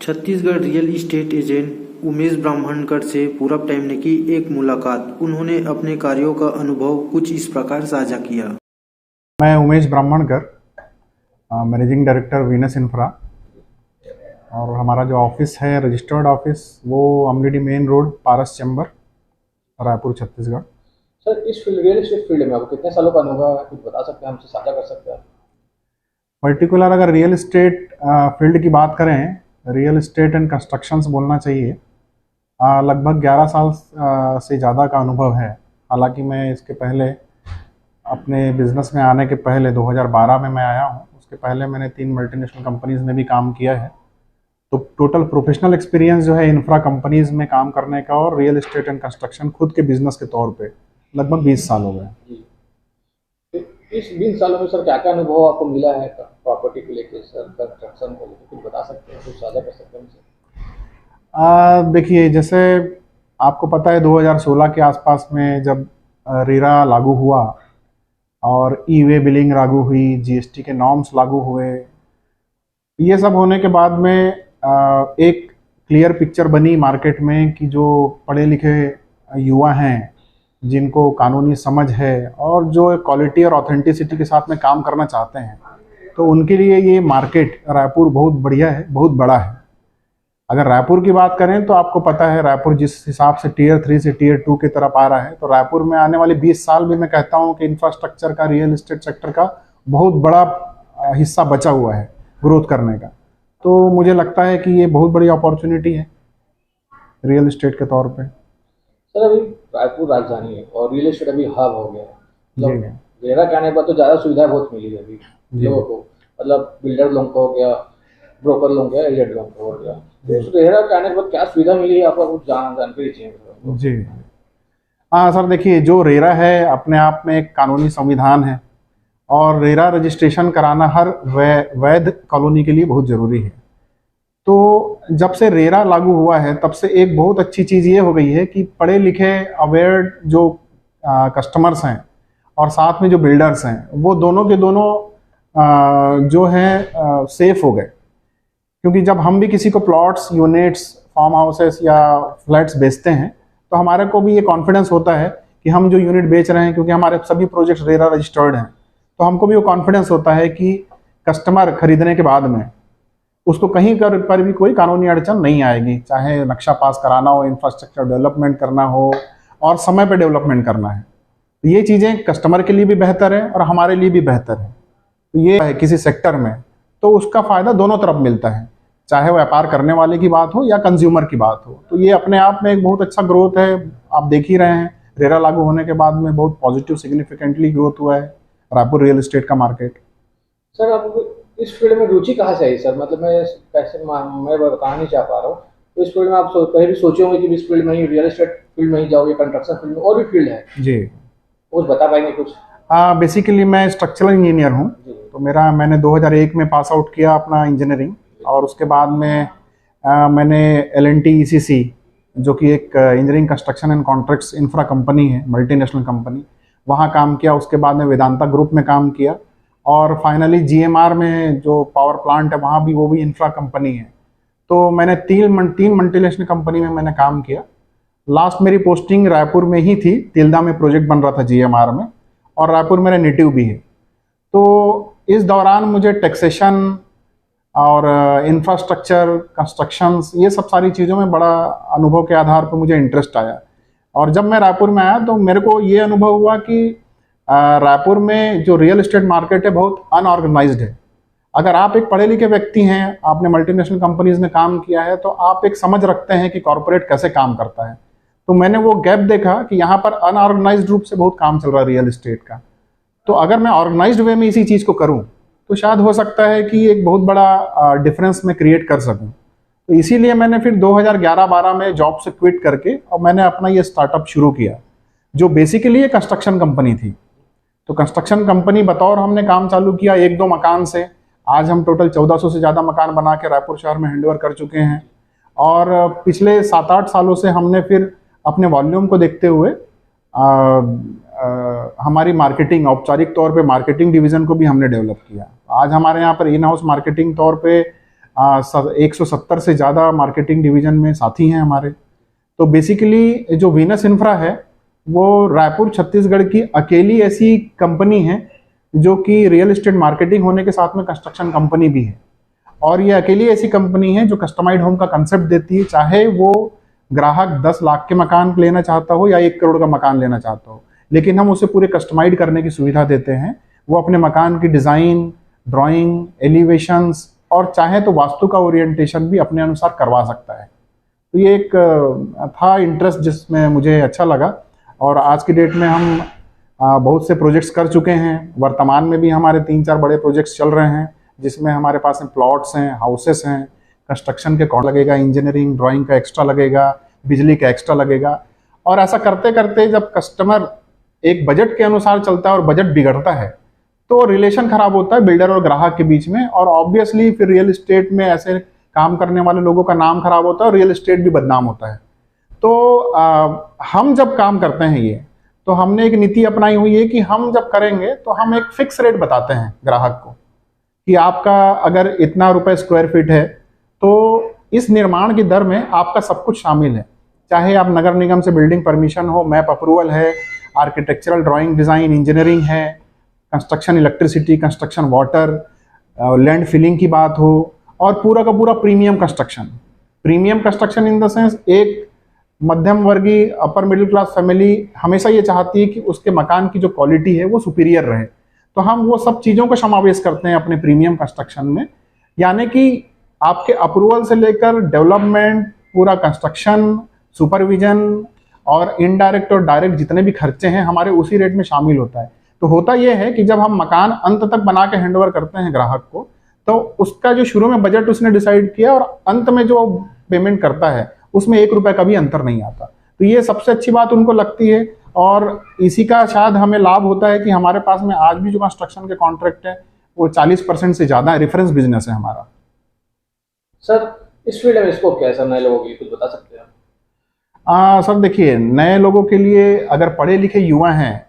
Chhattisgarh real estate agent Umesh Brahmankar से पूरब time ने की एक मुलाकात। उन्होंने अपने कार्यों का अनुभव कुछ इस प्रकार साझा किया। मैं Umesh Brahmankar, managing director Venus infra, और हमारा जो ऑफिस है रजिस्टर्ड ऑफिस वो अमलीडी मेन रोड, पारस चैम्बर, रायपुर, छत्तीसगढ़। सर, इस फील्ड रियल एस्टेट फील्ड में आपको कितने सालों का अनुभव है, कुछ बता सकते हैं, हमसे साझा कर सकते हैं? पर्टिकुलर अगर रियल इस्टेट फील्ड की बात करें, रियल इस्टेट एंड कंस्ट्रक्शंस बोलना चाहिए। लगभग 11 साल से ज़्यादा का अनुभव है। हालांकि मैं इसके पहले अपने बिज़नेस में आने के पहले 2012 में मैं आया हूँ। उसके पहले मैंने 3 मल्टीनेशनल कंपनीज़ में भी काम किया है। तो टोटल प्रोफेशनल एक्सपीरियंस जो है इंफ्रा कंपनीज़ में काम करने का और रियल इस्टेट एंड कंस्ट्रक्शन खुद के बिजनेस के तौर पे लगभग 20 साल हो गए। तो इस 20 सालों में सर क्या क्या अनुभव आपको मिला है प्रॉपर्टी को लेकर, सर कंस्ट्रक्शन को लेकर कुछ बता सकते हैं, कुछ साझा कर सकते हैं हमसे? देखिए, जैसे आपको पता है 2016 के आसपास में जब रेरा लागू हुआ और ई वे बिलिंग लागू हुई, जीएसटी के नॉर्म्स लागू हुए, ये सब होने के बाद में एक क्लियर पिक्चर बनी मार्केट में कि जो पढ़े लिखे युवा हैं, जिनको कानूनी समझ है और जो क्वालिटी और ऑथेंटिसिटी के साथ में काम करना चाहते हैं, तो उनके लिए ये मार्केट रायपुर बहुत बढ़िया है, बहुत बड़ा है। अगर रायपुर की बात करें तो आपको पता है रायपुर जिस हिसाब से टियर 3 से टियर 2 की तरफ आ रहा है, तो रायपुर में आने वाले 20 साल में मैं कहता हूं कि इंफ्रास्ट्रक्चर का, रियल इस्टेट सेक्टर का बहुत बड़ा हिस्सा बचा हुआ है ग्रोथ करने का। तो मुझे लगता है कि ये बहुत बड़ी अपॉर्चुनिटी है रियल इस्टेट के तौर पे। सर, अभी रायपुर राजधानी है और रियल एस्टेट अभी हब हो गया है। जी, रेरा के आने के बाद तो ज़्यादा सुविधा बहुत मिली है अभी लोगों को, मतलब बिल्डर लोगों को हो गया, ब्रोकर लोगों को, एजेंट लोगों को हो गया। तो उस रेरा के आने के बाद क्या सुविधा मिली है, आपका कुछ जानकारी चाहिए? जी, हाँ सर, देखिए, जो रेरा है अपने आप में एक कानूनी संविधान है और रेरा रजिस्ट्रेशन कराना हर वैध कॉलोनी के लिए बहुत ज़रूरी है। तो जब से रेरा लागू हुआ है तब से एक बहुत अच्छी चीज़ ये हो गई है कि पढ़े लिखे अवेयर जो कस्टमर्स हैं और साथ में जो बिल्डर्स हैं, वो दोनों के दोनों जो हैं सेफ हो गए। क्योंकि जब हम भी किसी को प्लॉट्स, यूनिट्स, फार्म हाउसेस या फ्लैट्स बेचते हैं तो हमारे को भी ये कॉन्फिडेंस होता है कि हम जो यूनिट बेच रहे हैं, क्योंकि हमारे सभी प्रोजेक्ट्स रेरा रजिस्टर्ड हैं, तो हमको भी वो कॉन्फिडेंस होता है कि कस्टमर खरीदने के बाद में उसको कहीं पर भी कोई कानूनी अड़चन नहीं आएगी, चाहे नक्शा पास कराना हो, इंफ्रास्ट्रक्चर डेवलपमेंट करना हो और समय पर डेवलपमेंट करना है। तो ये चीज़ें कस्टमर के लिए भी बेहतर है और हमारे लिए भी बेहतर है। तो ये है किसी सेक्टर में तो उसका फ़ायदा दोनों तरफ मिलता है, चाहे व्यापार करने वाले की बात हो या कंज्यूमर की बात हो। तो ये अपने आप में एक बहुत अच्छा ग्रोथ है। आप देख ही रहे हैं रेरा लागू होने के बाद में बहुत पॉजिटिव सिग्निफिकेंटली ग्रोथ हुआ है रायपुर रियल एस्टेट का मार्केट। सर, आपको इस फील्ड में रुचि कहाँ से आई सर? मतलब मैं बताना नहीं चाह पा रहा हूँ। तो इस फील्ड में आप कहीं भी सोचे होंगे कि इस फील्ड में ही, रियल एस्टेट फील्ड में ही जाओगे, कंस्ट्रक्शन फील्ड में और भी फील्ड है जी, कुछ बता पाएंगे कुछ? बेसिकली मैं स्ट्रक्चरल इंजीनियर हूँ। तो मैंने 2001 में पास आउट किया अपना इंजीनियरिंग, और उसके बाद में मैंने L&T ECC, जो कि एक engineering construction and contracts infra company है, मल्टीनेशनल कंपनी, वहाँ काम किया। उसके बाद में वेदांता ग्रुप में काम किया और फाइनली GMR में जो पावर प्लांट है वहाँ भी, वो भी इंफ्रा कंपनी है। तो मैंने 3 मल्टीनेशनल कंपनी में मैंने काम किया। लास्ट मेरी पोस्टिंग रायपुर में ही थी, तिल्दा में प्रोजेक्ट बन रहा था GMR में, और रायपुर मेरा नेटिव भी है। तो इस दौरान मुझे टैक्सेशन और इंफ्रास्ट्रक्चर, कंस्ट्रक्शंस, ये सब सारी चीज़ों में बड़ा अनुभव के आधार पर मुझे इंटरेस्ट आया। और जब मैं रायपुर में आया तो मेरे को ये अनुभव हुआ कि रायपुर में जो रियल एस्टेट मार्केट है बहुत अनऑर्गेनाइज्ड है। अगर आप एक पढ़े लिखे व्यक्ति हैं, आपने मल्टीनेशनल कंपनीज में काम किया है, तो आप एक समझ रखते हैं कि कॉर्पोरेट कैसे काम करता है। तो मैंने वो गैप देखा कि यहाँ पर अनऑर्गेनाइज्ड रूप से बहुत काम चल रहा है रियल एस्टेट का। तो अगर मैं ऑर्गेनाइज्ड वे में इसी चीज़ को करूँ तो शायद हो सकता है कि एक बहुत बड़ा डिफरेंस मैं क्रिएट कर सकूं। तो इसीलिए मैंने फिर 2011-12 में जॉब से क्विट करके और मैंने अपना ये स्टार्टअप शुरू किया, जो बेसिकली एक कंस्ट्रक्शन कंपनी थी। तो कंस्ट्रक्शन कंपनी बतौर हमने काम चालू किया 1-2 मकान से। आज हम टोटल 1400 से ज़्यादा मकान बना के रायपुर शहर में हैंडओवर कर चुके हैं। और पिछले 7-8 सालों से हमने फिर अपने वॉल्यूम को देखते हुए हमारी मार्केटिंग, औपचारिक तौर पे मार्केटिंग डिवीज़न को भी हमने डेवलप किया। आज हमारे यहाँ पर इन हाउस मार्केटिंग तौर पे 170 से ज़्यादा मार्केटिंग डिवीजन में साथी हैं हमारे। तो बेसिकली जो वीनस इंफ्रा है वो रायपुर छत्तीसगढ़ की अकेली ऐसी कंपनी है जो कि रियल एस्टेट मार्केटिंग होने के साथ में कंस्ट्रक्शन कंपनी भी है। और ये अकेली ऐसी कंपनी है जो कस्टमाइज्ड होम का कंसेप्ट देती है, चाहे वो ग्राहक 10 लाख के मकान लेना चाहता हो या 1 करोड़ का मकान लेना चाहता हो, लेकिन हम उसे पूरे कस्टमाइज करने की सुविधा देते हैं। वो अपने मकान की डिज़ाइन, ड्राइंग, एलिवेशंस और चाहे तो वास्तु का ओरिएंटेशन भी अपने अनुसार करवा सकता है। तो ये एक था इंटरेस्ट जिसमें मुझे अच्छा लगा। और आज की डेट में हम बहुत से प्रोजेक्ट्स कर चुके हैं। वर्तमान में भी हमारे 3-4 बड़े प्रोजेक्ट्स चल रहे हैं जिसमें हमारे पास में प्लॉट्स हैं, हाउसेस हैं, कंस्ट्रक्शन के कॉस्ट लगेगा, इंजीनियरिंग ड्राइंग का एक्स्ट्रा लगेगा, बिजली का एक्स्ट्रा लगेगा। और ऐसा करते करते जब कस्टमर एक बजट के अनुसार चलता है और बजट बिगड़ता है तो रिलेशन खराब होता है बिल्डर और ग्राहक के बीच में, और ऑब्वियसली फिर रियल एस्टेट में ऐसे काम करने वाले लोगों का नाम खराब होता है और रियल एस्टेट भी बदनाम होता है। तो हम जब काम करते हैं ये, तो हमने एक नीति अपनाई हुई है कि हम जब करेंगे तो हम एक फिक्स रेट बताते हैं ग्राहक को कि आपका अगर इतना रुपए स्क्वायर फीट है तो इस निर्माण की दर में आपका सब कुछ शामिल है। चाहे आप नगर निगम से बिल्डिंग परमिशन हो, मैप अप्रूवल है, आर्किटेक्चरल ड्राइंग, डिज़ाइन, इंजीनियरिंग है, construction electricity, construction water, land filling की बात हो, और पूरा का पूरा premium construction. Premium construction in the sense एक मध्यम वर्गीय अपर मिडिल क्लास फैमिली हमेशा ये चाहती है कि उसके मकान की जो क्वालिटी है वो सुपीरियर रहे। तो हम वो सब चीज़ों को समावेश करते हैं अपने प्रीमियम कंस्ट्रक्शन में। यानी कि आपके अप्रूवल से लेकर डेवलपमेंट, पूरा कंस्ट्रक्शन, सुपरविजन और इनडायरेक्ट और डायरेक्ट जितने भी खर्चे हैं हमारे उसी रेट में शामिल होता है। तो होता यह है कि जब हम मकान अंत तक बना के हैंडओवर करते हैं ग्राहक को, तो उसका जो शुरू में बजट उसने डिसाइड किया और अंत में जो पेमेंट करता है उसमें 1 रुपए का भी अंतर नहीं आता। तो ये सबसे अच्छी बात उनको लगती है, और इसी का शायद हमें लाभ होता है कि हमारे पास में आज भी जो कंस्ट्रक्शन के कॉन्ट्रैक्ट है वो 40% से ज़्यादा रेफरेंस बिजनेस है हमारा। सर इस फील्ड में स्कोप क्या है सर नए लोगों के लिए, कुछ बता सकते हैं? सर देखिए, नए लोगों के लिए अगर पढ़े लिखे युवा हैं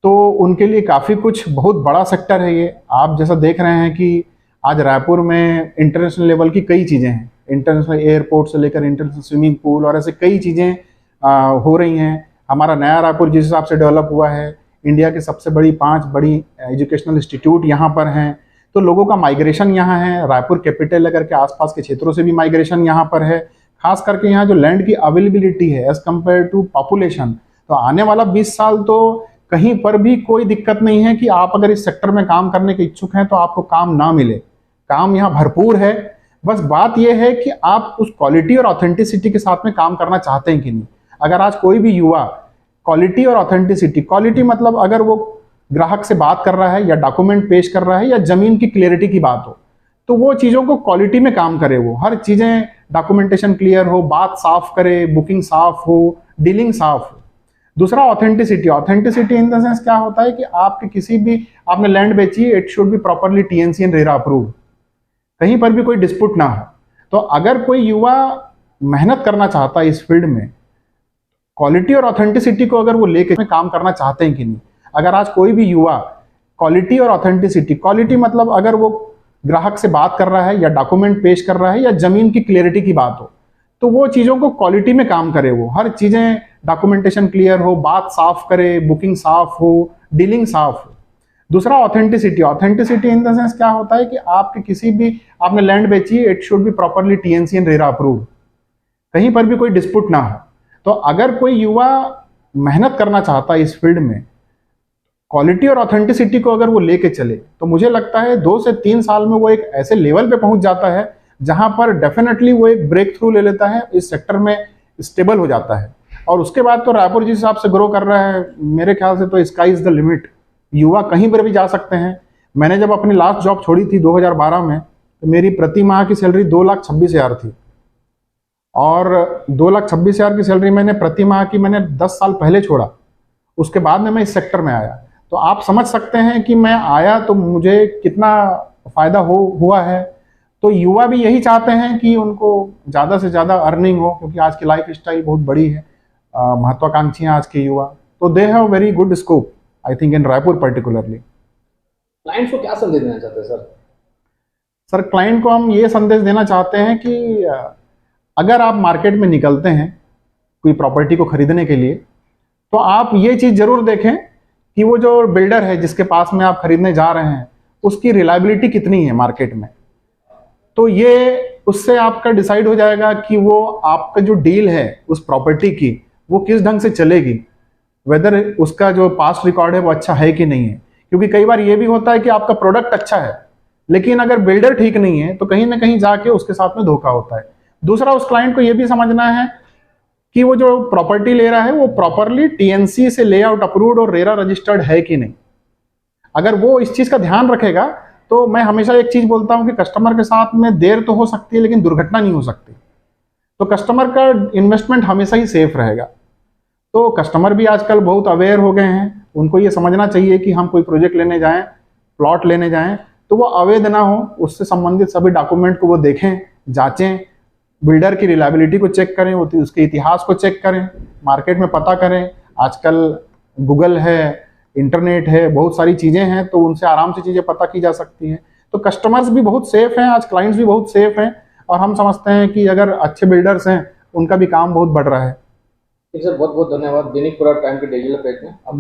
तो उनके लिए काफ़ी कुछ बहुत बड़ा सेक्टर है ये। आप जैसा देख रहे हैं कि आज रायपुर में इंटरनेशनल लेवल की कई चीज़ें हैं, इंटरनेशनल एयरपोर्ट से लेकर इंटरनेशनल स्विमिंग पूल और ऐसे कई चीज़ें हो रही हैं। हमारा नया रायपुर जिस हिसाब से डेवलप हुआ है, इंडिया की सबसे बड़ी 5 बड़ी एजुकेशनल इंस्टीट्यूट यहाँ पर हैं। तो लोगों का माइग्रेशन यहाँ है, रायपुर कैपिटल लेकर के आसपास के क्षेत्रों से भी माइग्रेशन यहाँ पर है। खास करके यहाँ जो लैंड की अवेलेबिलिटी है एज कम्पेयर टू पॉपुलेशन, तो आने वाला 20 साल तो कहीं पर भी कोई दिक्कत नहीं है कि आप अगर इस सेक्टर में काम करने के इच्छुक हैं तो आपको काम ना मिले। काम यहाँ भरपूर है। बस बात यह है कि आप उस क्वालिटी और ऑथेंटिसिटी के साथ में काम करना चाहते हैं कि नहीं। अगर आज कोई भी युवा क्वालिटी और ऑथेंटिसिटी, क्वालिटी मतलब अगर वो ग्राहक से बात कर रहा है या डॉक्यूमेंट पेश कर रहा है या जमीन की क्लियरिटी की बात हो, तो वो चीज़ों को क्वालिटी में काम करे, वो हर चीज़ें डॉक्यूमेंटेशन क्लियर हो, बात साफ करे, बुकिंग साफ हो, डीलिंग साफ हो। दूसरा authenticity, authenticity in the sense क्या होता है कि आपके किसी भी, आपने लैंड बेची है, it should be properly TNC and RERA approved, कहीं पर भी कोई डिस्प्यूट ना हो। तो अगर कोई युवा मेहनत करना चाहता है इस फील्ड में, क्वालिटी और ऑथेंटिसिटी को अगर वो लेके काम करना चाहते हैं कि नहीं। अगर आज कोई भी युवा क्वालिटी और ऑथेंटिसिटी, क्वालिटी मतलब अगर वो ग्राहक से बात कर रहा है या डॉक्यूमेंट पेश कर रहा है या जमीन की क्लियरिटी की बात हो, तो वो चीज़ों को क्वालिटी में काम करे, वो हर चीज़ें डॉक्यूमेंटेशन क्लियर हो, बात साफ करे, बुकिंग साफ हो, डीलिंग साफ हो। दूसरा authenticity, authenticity in the sense क्या होता है कि आपके किसी भी, आपने लैंड बेची है, it should be properly TNC and RERA approved, कहीं पर भी कोई डिस्प्यूट ना हो। तो अगर कोई युवा मेहनत करना चाहता है इस फील्ड में, क्वालिटी और ऑथेंटिसिटी को अगर वो लेके चले, तो मुझे लगता है 2 से 3 साल में वो एक ऐसे लेवल पे पहुंच जाता है जहां पर डेफिनेटली वो एक ब्रेक थ्रू ले लेता है, इस सेक्टर में स्टेबल हो जाता है। और उसके बाद तो रायपुर जिस हिसाब से ग्रो कर रहा है, मेरे ख्याल से तो स्काई इज द लिमिट, युवा कहीं पर भी जा सकते हैं। मैंने जब अपनी लास्ट जॉब छोड़ी थी 2012 में, तो मेरी प्रति माह की सैलरी 2,26,000 थी, और 2,26,000 की सैलरी मैंने प्रति माह की मैंने 10 साल पहले छोड़ा। उसके बाद में मैं इस सेक्टर में आया। तो आप समझ सकते हैं कि मैं आया तो मुझे कितना फ़ायदा हुआ है। तो युवा भी यही चाहते हैं कि उनको ज़्यादा से ज़्यादा अर्निंग हो, क्योंकि आज की लाइफ स्टाइल बहुत बड़ी है, महत्वाकांक्षी हैं आज के युवा। तो they have very good scope, I think in Raipur particularly. Clients को क्या संदेश देना चाहते हैं सर? सर क्लाइंट को हम ये संदेश देना चाहते हैं कि अगर आप मार्केट में निकलते हैं कोई प्रॉपर्टी को खरीदने के लिए, तो आप ये चीज़ जरूर देखें कि वो जो बिल्डर है जिसके पास में आप खरीदने जा रहे हैं उसकी रिलायबिलिटी कितनी है मार्केट में। तो ये उससे आपका डिसाइड हो जाएगा कि वो आपका जो डील है उस प्रॉपर्टी की वो किस ढंग से चलेगी, वेदर उसका जो पास्ट रिकॉर्ड है वो अच्छा है कि नहीं है। क्योंकि कई बार ये भी होता है कि आपका प्रोडक्ट अच्छा है लेकिन अगर बिल्डर ठीक नहीं है तो कहीं ना कहीं जाके उसके साथ में धोखा होता है। दूसरा, उस क्लाइंट को ये भी समझना है कि वो जो प्रॉपर्टी ले रहा है वो प्रॉपरली टीएनसी से लेआउट अप्रूव्ड और रेरा रजिस्टर्ड है कि नहीं। अगर वो इस चीज का ध्यान रखेगा तो मैं हमेशा एक चीज बोलता हूं कि कस्टमर के साथ में देर तो हो सकती है लेकिन दुर्घटना नहीं हो सकती। तो कस्टमर का इन्वेस्टमेंट हमेशा ही सेफ रहेगा। तो कस्टमर भी आजकल बहुत अवेयर हो गए हैं, उनको ये समझना चाहिए कि हम कोई प्रोजेक्ट लेने जाएं, प्लॉट लेने जाएं तो वो अवैध ना हो, उससे संबंधित सभी डॉक्यूमेंट को वो देखें, जांचें, बिल्डर की रिलायबिलिटी को चेक करें, उसके इतिहास को चेक करें, मार्केट में पता करें। आजकल गूगल है, इंटरनेट है, बहुत सारी चीज़ें हैं तो उनसे आराम से चीज़ें पता की जा सकती हैं। तो कस्टमर्स भी बहुत सेफ हैं, आज क्लाइंट्स भी बहुत सेफ हैं और हम समझते हैं कि अगर अच्छे बिल्डर्स हैं उनका भी काम बहुत बढ़ रहा है। ठीक सर, बहुत बहुत धन्यवाद देने पूरा टाइम के डिजिटल पेज में।